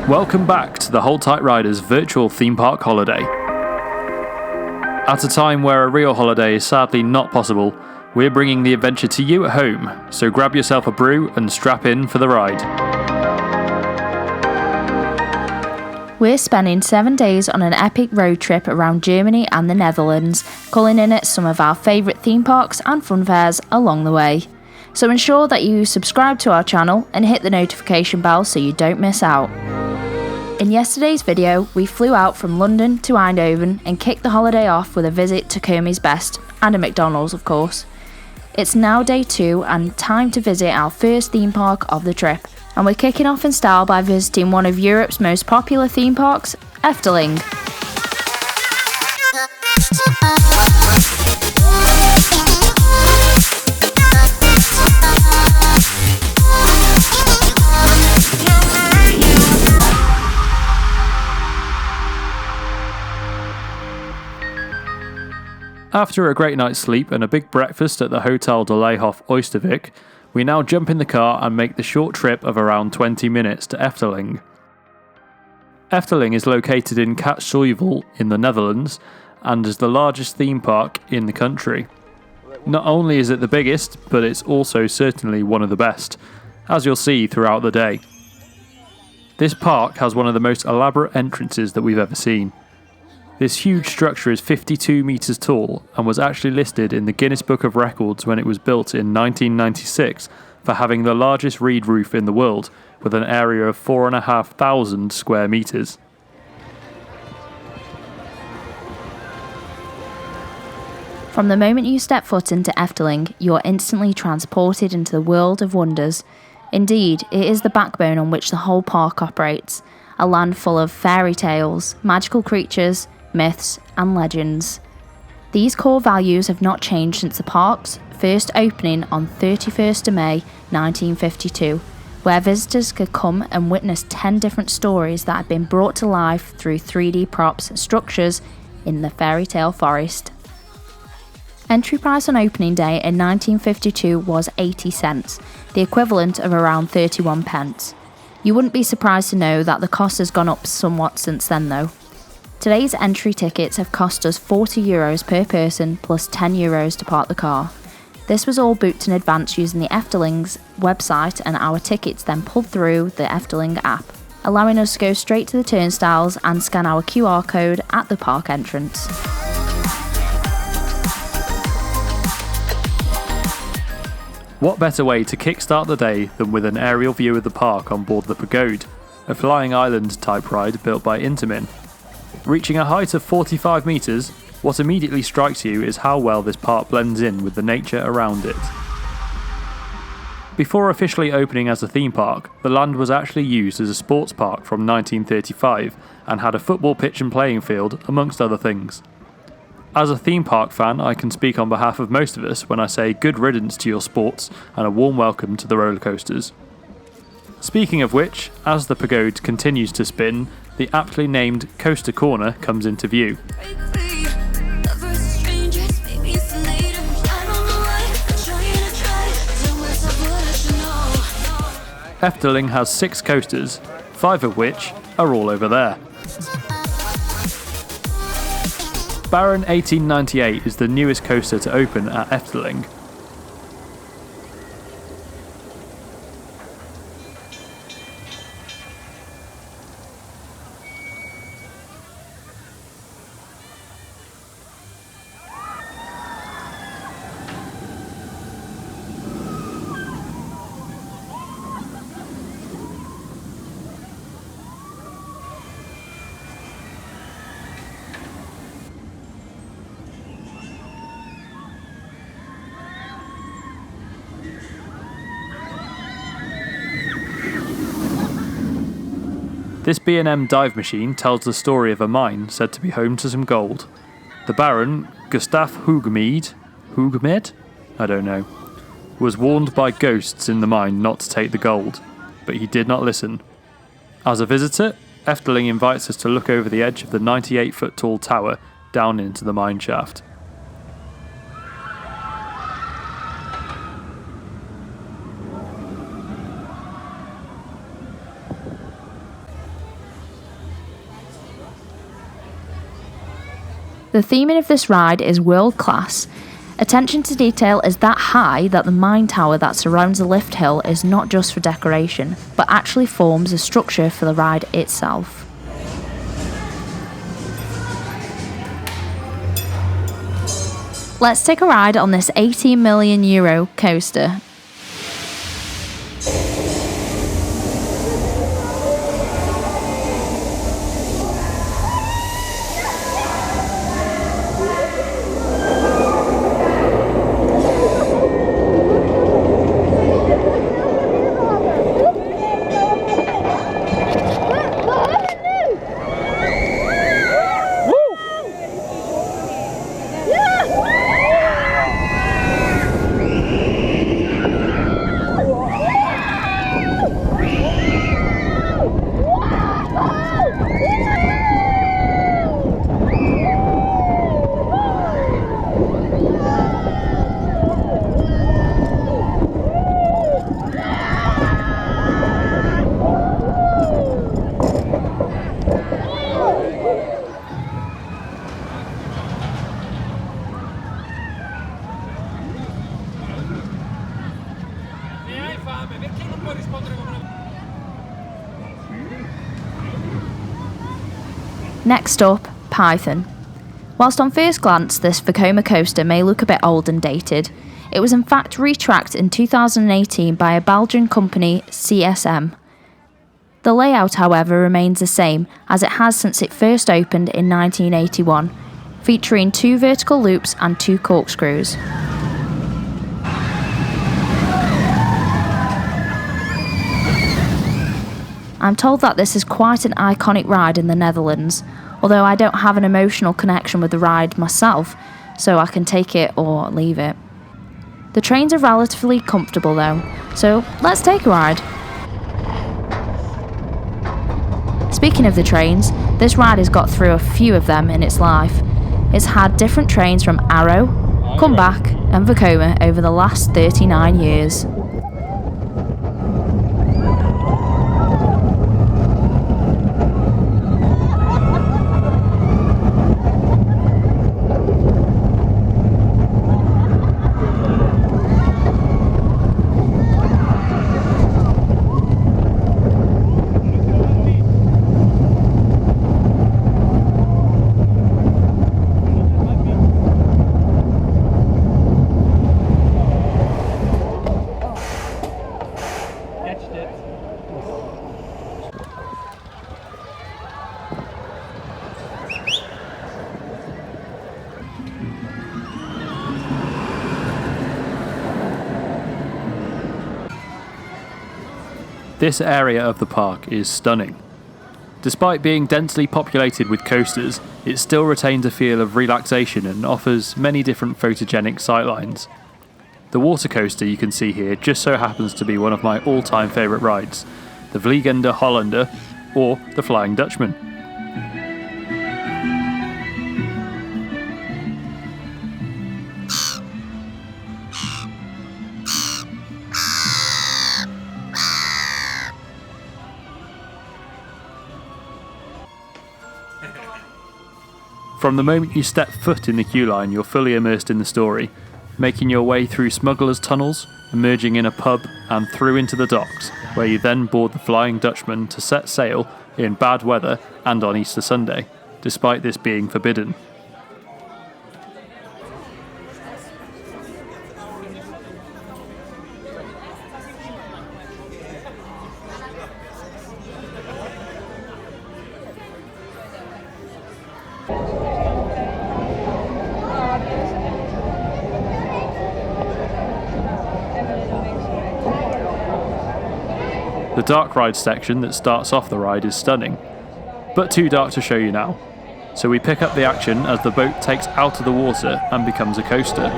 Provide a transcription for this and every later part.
Welcome back to the Hold Tight Riders virtual theme park holiday. At a time where a real holiday is sadly not possible, we're bringing the adventure to you at home, so grab yourself a brew and strap in for the ride. We're spending 7 days on an epic road trip around Germany and the Netherlands, culling in at some of our favourite theme parks and fun fairs along the way. So ensure that you subscribe to our channel and hit the notification bell so you don't miss out. In yesterday's video, we flew out from London to Eindhoven and kicked the holiday off with a visit to Kermie's Best, and a McDonald's of course. It's now day 2 and time to visit our first theme park of the trip. And we're kicking off in style by visiting one of Europe's most popular theme parks, Efteling. After a great night's sleep and a big breakfast at the Hotel de Leijhof Oysterwijk, we now jump in the car and make the short trip of around 20 minutes to Efteling. Efteling is located in Kaatsheuvel in the Netherlands and is the largest theme park in the country. Not only is it the biggest, but it's also certainly one of the best, as you'll see throughout the day. This park has one of the most elaborate entrances that we've ever seen. This huge structure is 52 metres tall and was actually listed in the Guinness Book of Records when it was built in 1996 for having the largest reed roof in the world, with an area of 4,500 square metres. From the moment you step foot into Efteling, you're instantly transported into the world of wonders. Indeed, it is the backbone on which the whole park operates, a land full of fairy tales, magical creatures, myths and legends. These core values have not changed since the park's first opening on 31st of May 1952, where visitors could come and witness 10 different stories that had been brought to life through 3D props and structures in the fairy tale forest. Entry price on opening day in 1952 was 80 cents, the equivalent of around 31 pence. You wouldn't be surprised to know that the cost has gone up somewhat since then though. Today's entry tickets have cost us €40 per person plus €10 to park the car. This was all booked in advance using the Efteling's website, and our tickets then pulled through the Efteling app, allowing us to go straight to the turnstiles and scan our QR code at the park entrance. What better way to kickstart the day than with an aerial view of the park on board the Pagode, a flying island type ride built by Intamin. Reaching a height of 45 metres, what immediately strikes you is how well this park blends in with the nature around it. Before officially opening as a theme park, the land was actually used as a sports park from 1935 and had a football pitch and playing field, amongst other things. As a theme park fan, I can speak on behalf of most of us when I say good riddance to your sports and a warm welcome to the roller coasters. Speaking of which, as the Pagode continues to spin, the aptly named Coaster Corner comes into view. Efteling has 6 coasters, 5 of which are all over there. Baron 1898 is the newest coaster to open at Efteling. This B&M dive machine tells the story of a mine said to be home to some gold. The Baron, Gustaf Hoogmeed, I don't know, was warned by ghosts in the mine not to take the gold, but he did not listen. As a visitor, Efteling invites us to look over the edge of the 98-foot tall tower down into the mine shaft. The theming of this ride is world class. Attention to detail is that high that the mine tower that surrounds the lift hill is not just for decoration, but actually forms a structure for the ride itself. Let's take a ride on this €18 million coaster. Next up, Python. Whilst on first glance this Vekoma coaster may look a bit old and dated, it was in fact retracked in 2018 by a Belgian company, CSM. The layout, however, remains the same as it has since it first opened in 1981, featuring 2 vertical loops and 2 corkscrews. I'm told that this is quite an iconic ride in the Netherlands, although I don't have an emotional connection with the ride myself, so I can take it or leave it. The trains are relatively comfortable though, so let's take a ride. Speaking of the trains, this ride has got through a few of them in its life. It's had different trains from Arrow, Comeback and Vekoma over the last 39 years. This area of the park is stunning. Despite being densely populated with coasters, it still retains a feel of relaxation and offers many different photogenic sightlines. The water coaster you can see here just so happens to be one of my all-time favourite rides, the Vliegende Hollander, or the Flying Dutchman. From the moment you step foot in the queue line, you're fully immersed in the story, making your way through smugglers' tunnels, emerging in a pub and through into the docks, where you then board the Flying Dutchman to set sail in bad weather and on Easter Sunday, despite this being forbidden. The dark ride section that starts off the ride is stunning, but too dark to show you now, so we pick up the action as the boat takes out of the water and becomes a coaster.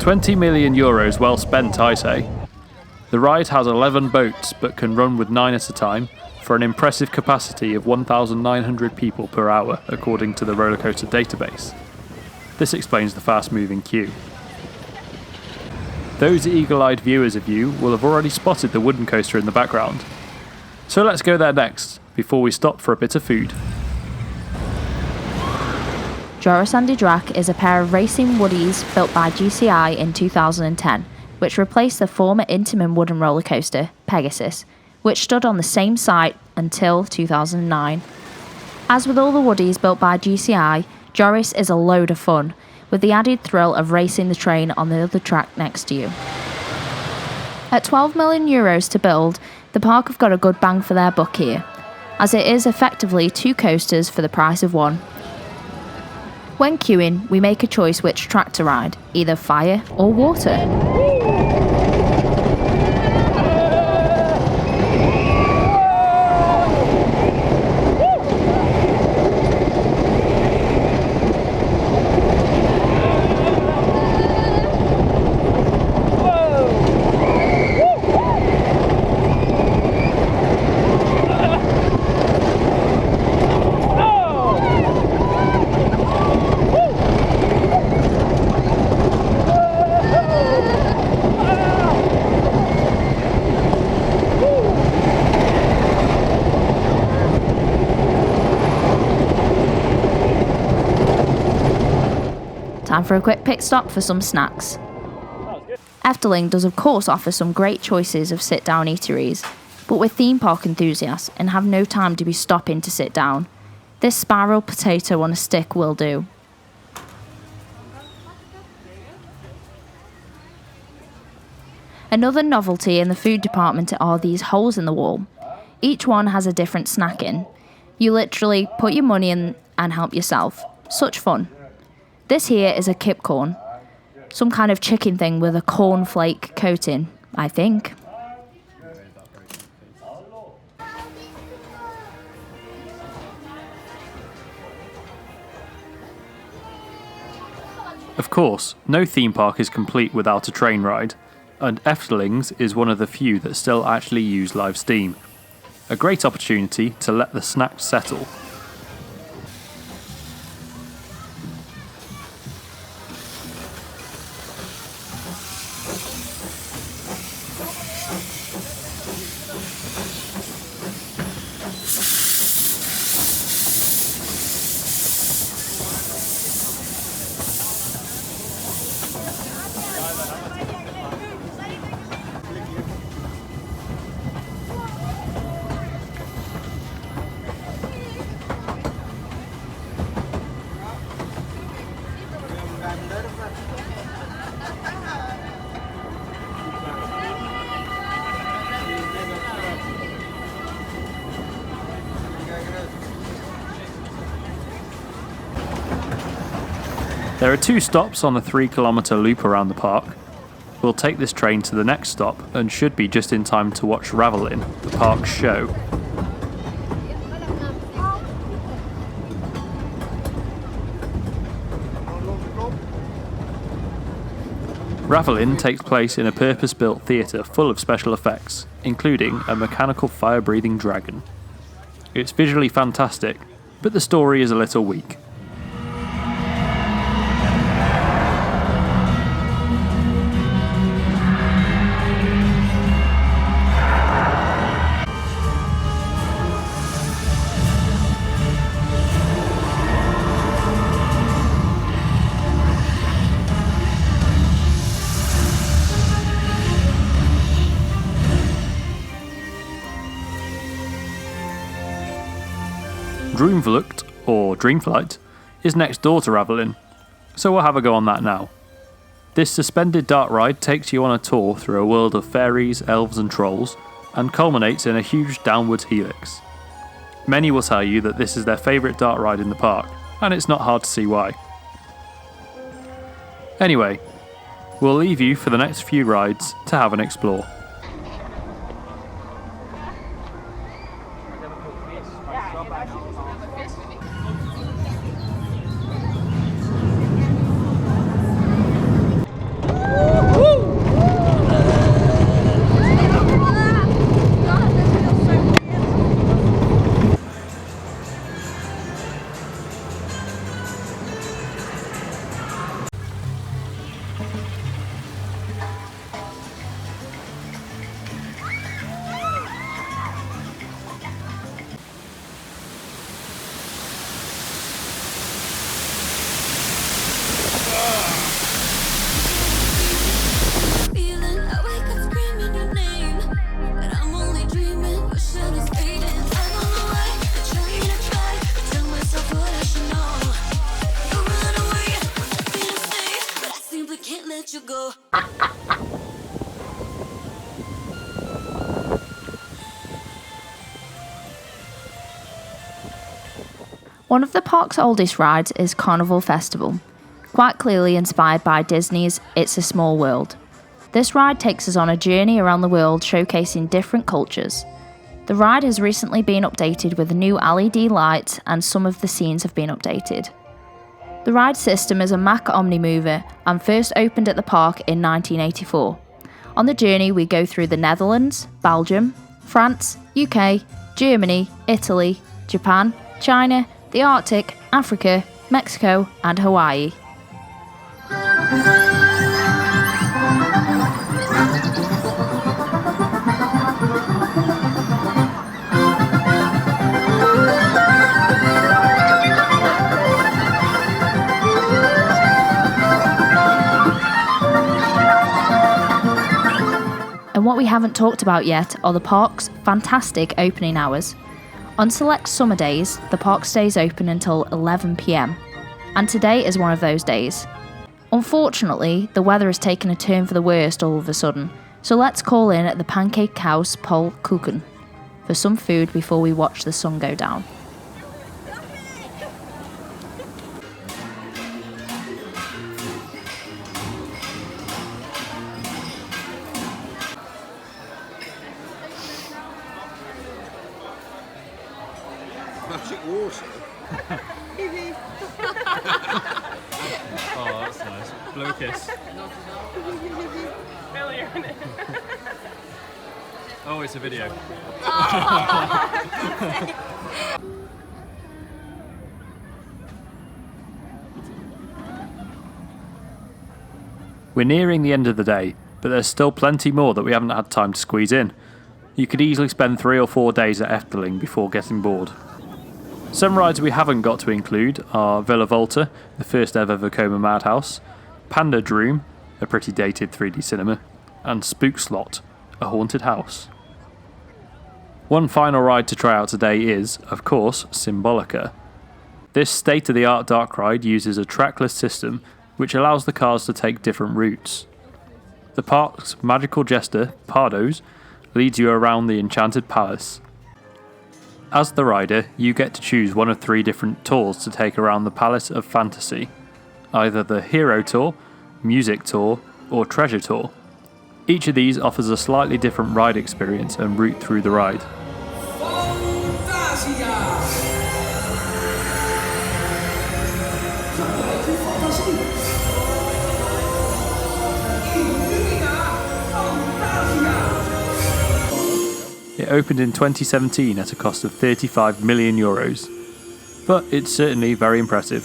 €20 million well spent, I say. The ride has 11 boats but can run with 9 at a time for an impressive capacity of 1,900 people per hour according to the rollercoaster database. This explains the fast-moving queue. Those eagle-eyed viewers of you will have already spotted the wooden coaster in the background. So let's go there next, before we stop for a bit of food. Joris and Draak is a pair of racing woodies built by GCI in 2010, which replaced the former Intamin wooden roller coaster, Pegasus, which stood on the same site until 2009. As with all the woodies built by GCI, Joris is a load of fun, with the added thrill of racing the train on the other track next to you. At €12 million to build, the park have got a good bang for their buck here, as it is effectively 2 coasters for the price of one. When queuing, we make a choice which track to ride, either fire or water. Time for a quick pit stop for some snacks. Efteling does of course offer some great choices of sit-down eateries, but we're theme park enthusiasts and have no time to be stopping to sit down. This spiral potato on a stick will do. Another novelty in the food department are these holes in the wall. Each one has a different snack in. You literally put your money in and help yourself. Such fun. This here is a kip corn. Some kind of chicken thing with a cornflake coating, I think. Of course, no theme park is complete without a train ride, and Efteling's is one of the few that still actually use live steam. A great opportunity to let the snacks settle. There are 2 stops on the 3-kilometre loop around the park. We'll take this train to the next stop and should be just in time to watch Ravelin, the park's show. Ravelin takes place in a purpose-built theatre full of special effects, including a mechanical fire-breathing dragon. It's visually fantastic, but the story is a little weak. Dreamflight, or Dreamflight, is next door to Ravelin, so we'll have a go on that now. This suspended dart ride takes you on a tour through a world of fairies, elves and trolls, and culminates in a huge downwards helix. Many will tell you that this is their favourite dart ride in the park, and it's not hard to see why. Anyway, we'll leave you for the next few rides to have an explore. One of the park's oldest rides is Carnival Festival, quite clearly inspired by Disney's It's a Small World. This ride takes us on a journey around the world showcasing different cultures. The ride has recently been updated with new LED lights and some of the scenes have been updated. The ride system is a Mack Omnimover and first opened at the park in 1984. On the journey we go through the Netherlands, Belgium, France, UK, Germany, Italy, Japan, China, the Arctic, Africa, Mexico and Hawaii. And what we haven't talked about yet are the park's fantastic opening hours. On select summer days, the park stays open until 11 PM, and today is one of those days. Unfortunately, the weather has taken a turn for the worst all of a sudden, so let's call in at the Pancake House Pol Kuchen for some food before we watch the sun go down. Magic water. Oh, that's nice. Blow a kiss. Oh, it's a video. We're nearing the end of the day, but there's still plenty more that we haven't had time to squeeze in. You could easily spend 3 or 4 days at Efteling before getting bored. Some rides we haven't got to include are Villa Volta, the first ever Vekoma Madhouse, Panda Droom, a pretty dated 3D cinema, and Spook Slot, a haunted house. One final ride to try out today is, of course, Symbolica. This state-of-the-art dark ride uses a trackless system which allows the cars to take different routes. The park's magical jester, Pardos, leads you around the Enchanted Palace. As the rider, you get to choose one of 3 different tours to take around the Palace of Fantasy, either the Hero Tour, Music Tour, or Treasure Tour. Each of these offers a slightly different ride experience and route through the ride. It opened in 2017 at a cost of €35 million, but it's certainly very impressive.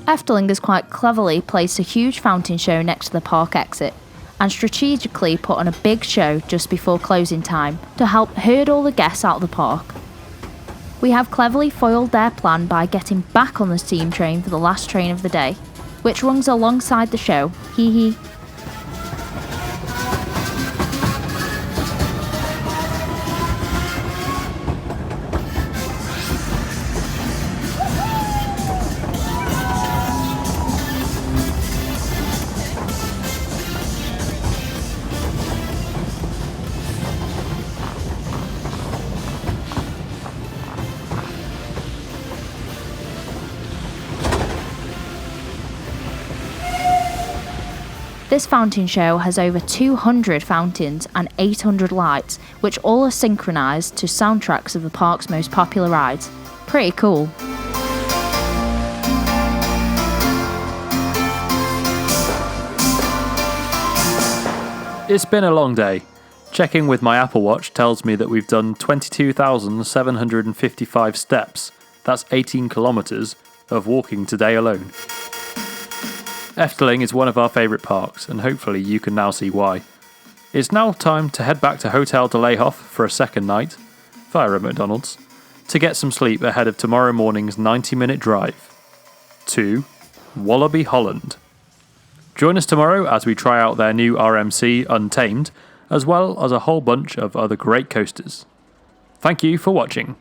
Efteling has quite cleverly placed a huge fountain show next to the park exit and strategically put on a big show just before closing time to help herd all the guests out of the park. We have cleverly foiled their plan by getting back on the steam train for the last train of the day, which runs alongside the show, hee hee. This fountain show has over 200 fountains and 800 lights, which all are synchronised to soundtracks of the park's most popular rides. Pretty cool. It's been a long day. Checking with my Apple Watch tells me that we've done 22,755 steps, that's 18 kilometres, of walking today alone. Efteling is one of our favourite parks, and hopefully you can now see why. It's now time to head back to Hotel de Leehof for a second night, via a McDonald's, to get some sleep ahead of tomorrow morning's 90-minute drive to Wallaby Holland. Join us tomorrow as we try out their new RMC Untamed, as well as a whole bunch of other great coasters. Thank you for watching.